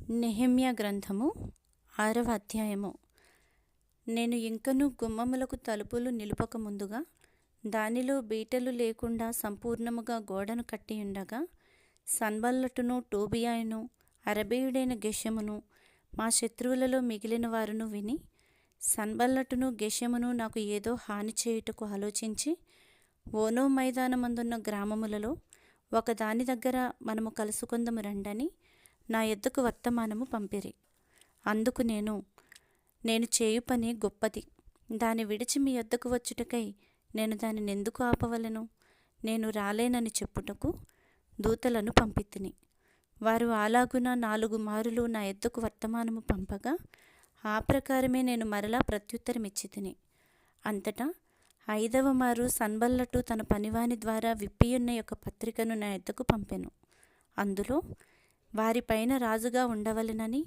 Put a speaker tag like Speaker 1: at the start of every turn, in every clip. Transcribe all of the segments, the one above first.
Speaker 1: నెహెమ్యా గ్రంథము 6వ అధ్యాయము. నేను ఇంకను గుమ్మములకు తలుపులు నిలుపక ముందుగా దానిలో బీటలు లేకుండా సంపూర్ణముగా గోడను కట్టియుండగా సన్బల్లటును టోబియాయును అరబీయుడైన గెషెమును మా శత్రువులలో మిగిలిన వారును విని, సన్బల్లటును గెషెమును నాకు ఏదో హాని చేయుటకు ఆలోచించి, ఓనో మైదానమందున్న గ్రామములలో ఒకదాని దగ్గర మనము కలుసుకొందము రండని నా యొద్దకు వర్తమానము పంపిరి. అందుకు నేను చేయు పని గొప్పది, దాని విడిచి మీ యొద్దకు వచ్చుటకై నేను దానిని ఎందుకు ఆపవలను? నేను రాలేనని చెప్పుటకు దూతలను పంపితిని. వారు అలాగున 4 మారులు నా యొద్దకు వర్తమానము పంపగా ఆ ప్రకారమే నేను మరలా ప్రత్యుత్తరమిచ్చితిని. అంతటా 5వ మారు సన్బల్లటు తన పనివాని ద్వారా విప్పియున్న యొక్క పత్రికను నా యొద్దకు పంపెను. అందులో, వారిపైన రాజుగా ఉండవలెనని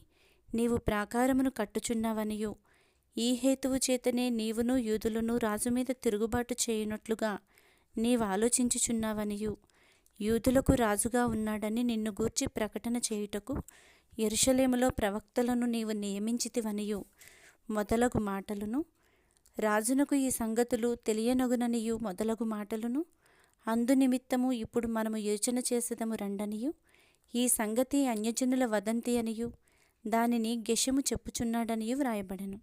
Speaker 1: నీవు ప్రాకారమును కట్టుచున్నావనియు, ఈ హేతువు చేతనే నీవును యూదులను రాజు మీద తిరుగుబాటు చేయునట్లుగా నీవు ఆలోచించుచున్నావనియు, యూదులకు రాజుగా ఉన్నాడని నిన్ను గూర్చి ప్రకటన చేయుటకు యెరూషలేములో ప్రవక్తలను నీవు నియమించితివనియు మొదలగు మాటలును, రాజునకు ఈ సంగతులు తెలియనగుననియు మొదలగు మాటలును, అందునిమిత్తము ఇప్పుడు మనము యోచన చేసేదము రండనియు, ఈ సంగతి అన్యజనుల వదంతి అనియు దానిని గెషెము చెప్పుచున్నాడనియు వ్రాయబడెను.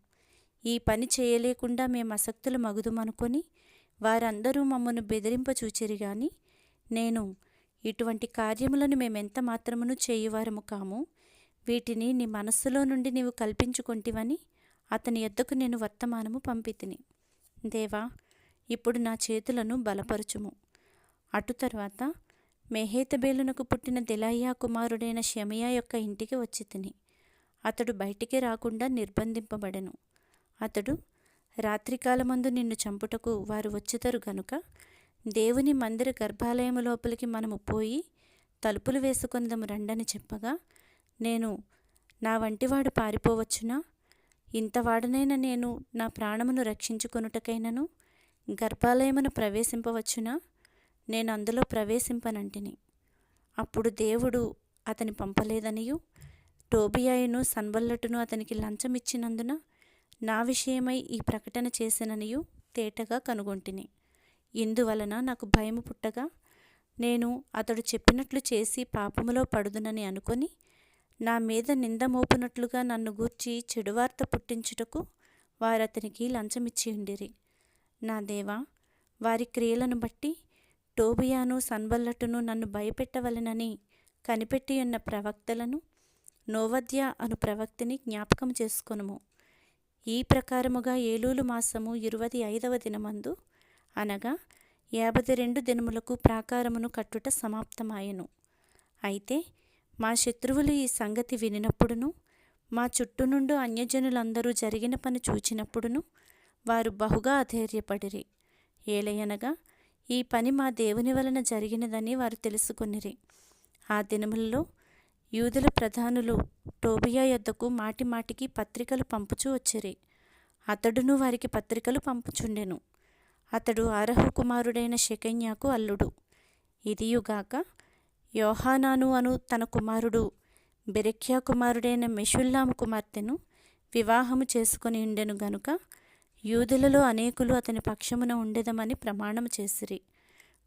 Speaker 1: ఈ పని చేయలేకుండా మేము అసక్తులు మగుదుమనుకొని వారందరూ మమ్మను బెదిరింపచూచిరి గాని, నేను ఇటువంటి కార్యములను మేమెంత మాత్రమును చేయువారము కాము, వీటిని నీ మనస్సులో నుండి నీవు కల్పించుకొంటివని అతని యొద్దకు నేను వర్తమానము పంపితిని. దేవా, ఇప్పుడు నా చేతులను బలపరచుము. అటు తర్వాత మెహేతబేలునకు పుట్టిన దెలాయ్యా కుమారుడైన షెమయా యొక్క ఇంటికి వచ్చితిని. అతడు బయటికి రాకుండా నిర్బంధింపబడెను. అతడు, రాత్రికాలమందు నిన్ను చంపుటకు వారు వచ్చుతారు గనుక దేవుని మందిర గర్భాలయము లోపలికి మనము పోయి తలుపులు వేసుకొందము రండని చెప్పగా, నేను, నా వంటివాడు పారిపోవచ్చునా? ఇంతవాడనైన నేను నా ప్రాణమును రక్షించుకొనుటకైనను గర్భాలయమును ప్రవేశింపవచ్చునా? నేను అందులో ప్రవేశింపనంటిని. అప్పుడు దేవుడు అతని పంపలేదనియు, టోబియాయును సన్బల్లటును అతనికి లంచమిచ్చినందున నా విషయమై ఈ ప్రకటన చేసిననియు తేటగా కనుగొంటిని. ఇందువలన నాకు భయము పుట్టగా, నేను అతడు చెప్పినట్లు చేసి పాపములో పడుదునని అనుకొని, నా మీద నింద మోపునట్లుగా నన్ను గూర్చి చెడువార్త పుట్టించుటకు వారతనికి లంచమిచ్చియుండిరి. నా దేవా, వారి క్రియలను బట్టి టోబియాను సన్బల్లటును నన్ను భయపెట్టవలెనని కనిపెట్టియున్న ప్రవక్తలను, నోవద్యా అను ప్రవక్తిని జ్ఞాపకం చేసుకొనుము. ఈ ప్రకారముగా ఏలూలు మాసము 25వ దినమందు, అనగా 52 దినములకు ప్రాకారమును కట్టుట సమాప్తమాయెను. అయితే మా శత్రువులు ఈ సంగతి వినినప్పుడును, మా చుట్టూ నుండి అన్యజనులందరూ జరిగిన పని చూచినప్పుడును వారు బహుగా అధైర్యపడిరి. ఏలయనగా ఈ పని మా దేవుని వలన జరిగినదని వారు తెలుసుకొనిరి. ఆ దినములలో యూదుల ప్రధానులు టోబియా యొద్దకు మాటిమాటికి పత్రికలు పంపుచూ వచ్చిరి. అతడును వారికి పత్రికలు పంపుచుండెను. అతడు ఆరహు కుమారుడైన షెకన్యాకు అల్లుడు. ఇదియుగాక యోహానాను అను తన కుమారుడు బెరెక్యా కుమారుడైన మెషుల్లాము కుమార్తెను వివాహము చేసుకొని ఉండెను గనుక యూదులలో అనేకులు అతని పక్షమున ఉండెదమని ప్రమాణము చేసిరి.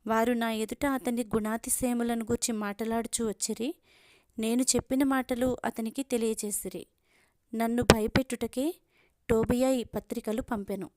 Speaker 1: వారు నా ఎదుట అతని గుణాతిశయములను గూర్చి మాటలాడుచూ వచ్చిరి. నేను చెప్పిన మాటలు అతనికి తెలియచేసిరి. నన్ను భయపెట్టుటకే టోబియా ఈ పత్రికలు పంపెను.